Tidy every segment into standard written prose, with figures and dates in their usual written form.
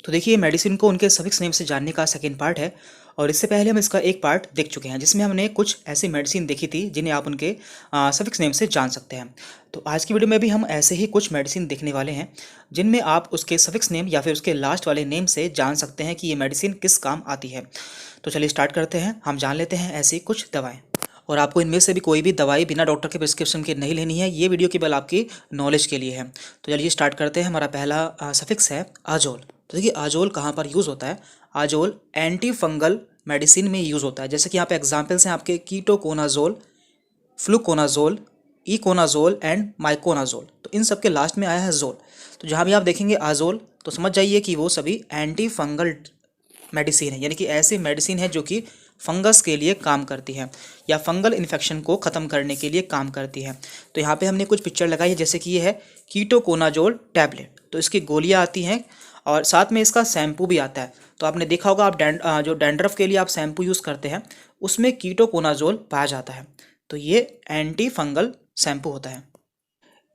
तो देखिए मेडिसिन को उनके सफिक्स नेम से जानने का सेकेंड पार्ट है। और इससे पहले हम इसका एक पार्ट देख चुके हैं जिसमें हमने कुछ ऐसी मेडिसिन देखी थी जिन्हें आप उनके सफिक्स नेम से जान सकते हैं। तो आज की वीडियो में भी हम ऐसे ही कुछ मेडिसिन देखने वाले हैं जिनमें आप उसके सफिक्स नेम या फिर उसके लास्ट वाले नेम से जान सकते हैं कि ये मेडिसिन किस काम आती है। तो चलिए स्टार्ट करते हैं। हम जान लेते हैं ऐसी कुछ दवाएँ। और आपको इनमें से भी कोई भी दवाई बिना डॉक्टर के प्रिस्क्रिप्शन के नहीं लेनी है। ये वीडियो केवल आपकी नॉलेज के लिए है। तो चलिए स्टार्ट करते हैं। हमारा पहला सफिक्स है आजोल। तो देखिए आजोल कहाँ पर यूज़ होता है। आजोल एंटी फंगल मेडिसिन में यूज़ होता है। जैसे कि यहाँ पे एग्जांपल्स हैं आपके ketoconazole, fluconazole, econazole and miconazole. तो इन सब के लास्ट में आया है जोल। तो जहाँ भी आप देखेंगे आजोल तो समझ जाइए कि वो सभी एंटी फंगल मेडिसिन है, यानी कि ऐसी मेडिसिन है जो कि फंगस के लिए काम करती है या फंगल इन्फेक्शन को ख़त्म करने के लिए काम करती है। तो यहाँ पे हमने कुछ पिक्चर लगाई है, जैसे कि ये है कीटोकोनाजोल टैबलेट। तो इसकी गोलियाँ आती हैं और साथ में इसका शैम्पू भी आता है। तो आपने देखा होगा आप जो डैंड्रफ के लिए आप शैम्पू यूज़ करते हैं उसमें कीटोकोनाजोल पाया जाता है। तो ये एंटी फंगल शैम्पू होता है।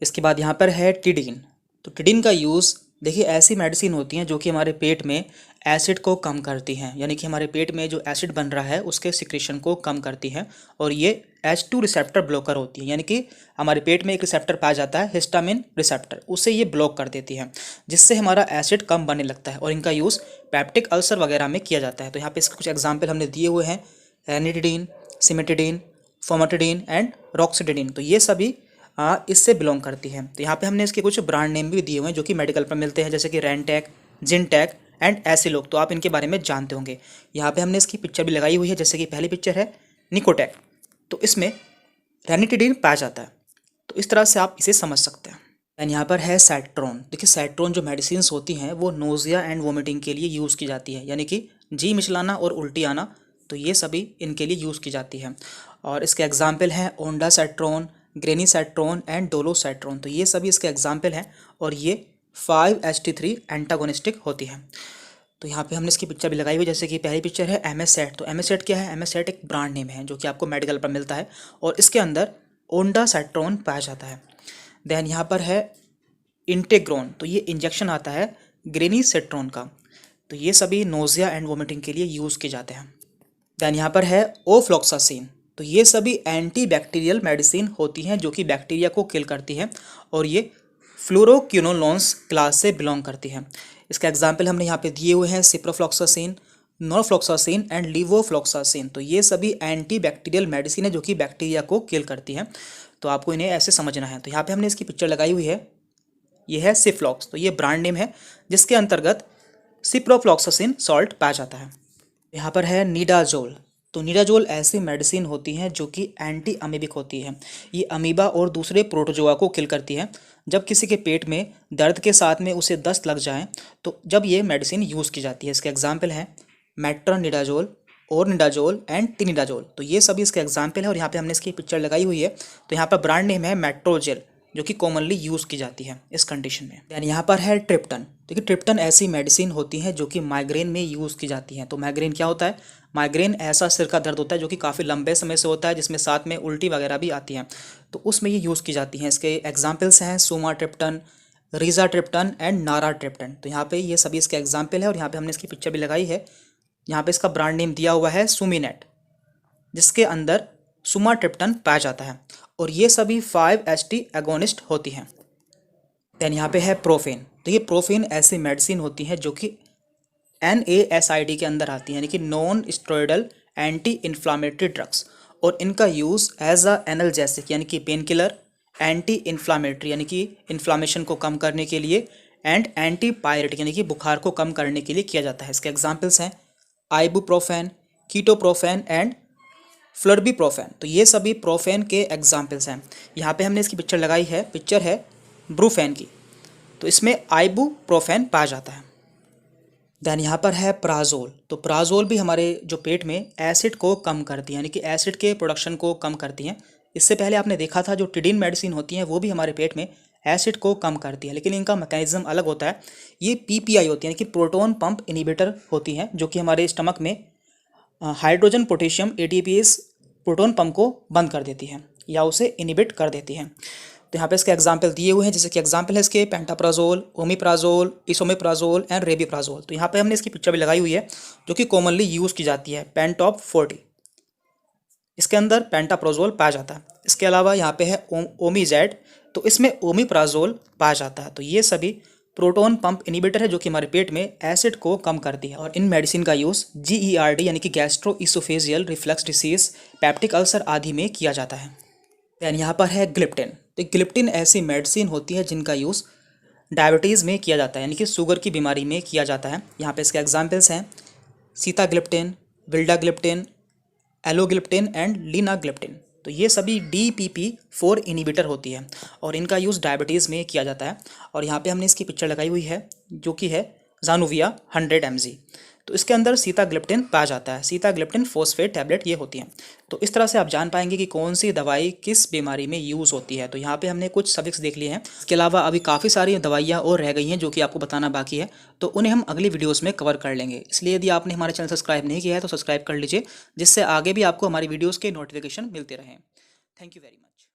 इसके बाद यहाँ पर है टिडीन। तो टिडीन का यूज़ देखिए ऐसी मेडिसिन होती हैं जो कि हमारे पेट में एसिड को कम करती हैं, यानी कि हमारे पेट में जो एसिड बन रहा है उसके सिक्रेशन को कम करती हैं। और ये H2 रिसेप्टर ब्लॉकर होती है, यानी कि हमारे पेट में एक रिसेप्टर पाया जाता है हिस्टामिन रिसेप्टर, उसे ये ब्लॉक कर देती है जिससे हमारा एसिड कम बनने लगता है। और इनका यूज़ पैप्टिक अल्सर वगैरह में किया जाता है। तो यहाँ पे इसके कुछ एग्जाम्पल हमने दिए हुए हैं, रेनिटिडीन, सिमेटिडीन, फोमेटिडीन एंड रॉक्सिडिन। तो ये सभी इससे बिलोंग करती है। तो यहाँ पे हमने इसके कुछ ब्रांड नेम भी दिए हुए हैं जो कि मेडिकल पर मिलते हैं, जैसे कि रेनटेक, जिनटेक एंड एसिलोक। तो आप इनके बारे में जानते होंगे। यहाँ पे हमने इसकी पिक्चर भी लगाई हुई है, जैसे कि पहली पिक्चर है निकोटेक। तो इसमें रेनिटिडीन पाया जाता है। तो इस तरह से आप इसे समझ सकते हैं। एंड यहाँ पर है सैट्रोन। देखिए सैट्रोन जो मेडिसिन होती हैं वो नोजिया एंड वोमिटिंग के लिए यूज़ की जाती है, यानी कि जी मिचलाना और उल्टी आना। तो ये सभी इनके लिए यूज़ की जाती है। और इसके एग्जाम्पल हैं ओंडासैट्रोन, ग्रेनीसैट्रोन एंड डोलोसैट्रोन। तो ये सभी इसके एग्जाम्पल हैं और ये 5-HT3 एंटागोनिस्टिक होती है। तो यहाँ पे हमने इसकी पिक्चर भी लगाई हुई, जैसे कि पहली पिक्चर है एमएसएट। तो एमएसएट क्या है? एमएसएट एक ब्रांड नेम है जो कि आपको मेडिकल पर मिलता है और इसके अंदर ओंडासैट्रोन पाया जाता है। देन यहाँ पर है इंटेग्रोन। तो ये इंजेक्शन आता है ग्रेनीसेट्रोन का। तो ये सभी नोजिया एंड वोमिटिंग के लिए यूज़ किए जाते हैं। देन यहाँ पर है ओफ्लॉक्सासिन। तो ये सभी एंटी बैक्टीरियल मेडिसिन होती हैं जो कि बैक्टीरिया को किल करती हैं और ये फ्लोरोक्विनोलोन्स क्लास से बिलोंग करती हैं। इसका एग्जाम्पल हमने यहाँ पे दिए हुए हैं, सिप्रोफ्लॉक्सासिन, नॉरफ्लॉक्सासिन एंड लीवोफ्लॉक्सासिन। तो ये सभी एंटी बैक्टीरियल मेडिसिन है जो कि बैक्टीरिया को किल करती हैं। तो आपको इन्हें ऐसे समझना है। तो यहाँ पे हमने इसकी पिक्चर लगाई हुई है, ये है सिफ्लॉक्स। तो ये ब्रांड नेम है जिसके अंतर्गत सिप्रोफ्लॉक्सासिन सॉल्ट पाया जाता है। यहाँ पर है निडाजोल। तो निडाजोल ऐसी मेडिसिन होती हैं जो कि एंटी अमीबिक होती है। ये अमीबा और दूसरे प्रोटोजोआ को किल करती है। जब किसी के पेट में दर्द के साथ में उसे दस्त लग जाए तो जब ये मेडिसिन यूज़ की जाती है। इसके एग्जाम्पल हैं मेट्रोनिडाजोल, ओरनिडाजोल एंड टिनिडाजोल। तो ये सभी इसके एग्जाम्पल है और यहाँ पे हमने इसकी पिक्चर लगाई हुई है। तो यहाँ पर ब्रांड नेम है मेट्रोजेल जो कि कॉमनली यूज़ की जाती है इस कंडीशन में। दैन यहाँ पर है ट्रिप्टन। देखिए ट्रिप्टन ऐसी मेडिसिन होती है जो कि माइग्रेन में यूज़ की जाती है। तो माइग्रेन क्या होता है? माइग्रेन ऐसा सिर का दर्द होता है जो कि काफ़ी लंबे समय से होता है, जिसमें साथ में उल्टी वगैरह भी आती हैं। तो उसमें ये यूज़ की जाती हैं। इसके एग्जाम्पल्स हैं सोमाट्रिप्टन, रीज़ाट्रिप्टन एंड नाराट्रिप्टन। तो यहाँ पे ये सभी इसके एग्जाम्पल है और यहाँ पे हमने इसकी पिक्चर भी लगाई है। यहाँ पे इसका ब्रांड नेम दिया हुआ है सुमिनेट, जिसके अंदर सुमाट्रिप्टन पाया जाता है और ये सभी 5-HT एगोनिस्ट होती हैं। दैन यहाँ पे है प्रोफेन। तो ये प्रोफेन ऐसी मेडिसिन होती है जो कि NASID के अंदर आती है, यानी कि non steroidal anti inflammatory drugs. और इनका यूज़ एज अ एनाल्जेसिक यानी कि पेन किलर, एंटी इन्फ्लामेटरी यानी कि इन्फ्लामेशन को कम करने के लिए एंड एंटीपायरेटिक यानी कि बुखार को कम करने के लिए किया जाता है। इसके एग्जाम्पल्स हैं आइबुप्रोफेन, कीटोप्रोफेन एंड फ्लर्बीप्रोफेन। तो ये सभी प्रोफेन के एग्जाम्पल्स हैं। यहाँ पे हमने इसकी पिक्चर लगाई है, पिक्चर है ब्रूफेन की। तो इसमें आइबुप्रोफेन पाया जाता है। दैन यहाँ पर है प्राजोल। तो प्राजोल भी हमारे जो पेट में एसिड को कम करती है, यानी कि एसिड के प्रोडक्शन को कम करती हैं। इससे पहले आपने देखा था जो टिडिन मेडिसिन होती हैं वो भी हमारे पेट में एसिड को कम करती है, लेकिन इनका मैकेनिज्म अलग होता है। ये PPI होती है, यानी कि प्रोटोन पंप इनिबिटर होती हैं, जो कि हमारे स्टमक में hydrogen potassium ATPase proton pump को बंद कर देती है या उसे इनिबिट कर देती है। तो यहाँ पे इसके एग्जाम्पल दिए हुए हैं, जैसे कि एग्जाम्पल है इसके पेंटाप्राजोल, ओमिप्राजोल, इसोमेप्राजोल एंड रेबिप्राजोल। तो यहाँ पे हमने इसकी पिक्चर भी लगाई हुई है जो कि कॉमनली यूज़ की जाती है, पेंटॉप 40। इसके अंदर पेंटाप्राजोल पाया जाता है। इसके अलावा यहाँ पे है ओमीजेड, तो इसमें ओमिप्राजोल पाया जाता है। तो ये सभी प्रोटॉन पंप इनिबिटर है जो कि हमारे पेट में एसिड को कम करती है। और इन मेडिसिन का यूज़ GERD यानी कि gastro oesophageal reflux disease, peptic ulcer आदि में किया जाता है। दैन यहाँ पर है ग्लिप्टिन। तो ग्लिप्टिन ऐसी मेडिसिन होती है जिनका यूज़ डायबिटीज़ में किया जाता है, यानी कि शुगर की बीमारी में किया जाता है। यहाँ पे इसके एग्जाम्पल्स हैं सीताग्लिप्टिन, विल्डाग्लिप्टिन, एलोग्लिप्टिन एंड लीनाग्लिप्टिन। तो ये सभी DPP-4 इनिबिटर होती है और इनका यूज़ डायबिटीज़ में किया जाता है। और यहाँ पे हमने इसकी पिक्चर लगाई हुई है जो कि है जानुविया 100 mg। तो इसके अंदर सीताग्लिप्टिन पाया जाता है, सीताग्लिप्टिन फॉस्फेट टैबलेट ये होती हैं। तो इस तरह से आप जान पाएंगे कि कौन सी दवाई किस बीमारी में यूज़ होती है। तो यहाँ पे हमने कुछ सफिक्स देख लिए हैं। इसके अलावा अभी काफ़ी सारी दवाइयाँ और रह गई हैं जो कि आपको बताना बाकी है, तो उन्हें हम अगली वीडियोज़ में कवर कर लेंगे। इसलिए यदि आपने हमारा चैनल सब्सक्राइब नहीं किया है तो सब्सक्राइब कर लीजिए, जिससे आगे भी आपको हमारी वीडियोज़ के नोटिफिकेशन मिलते रहें। Thank you very much.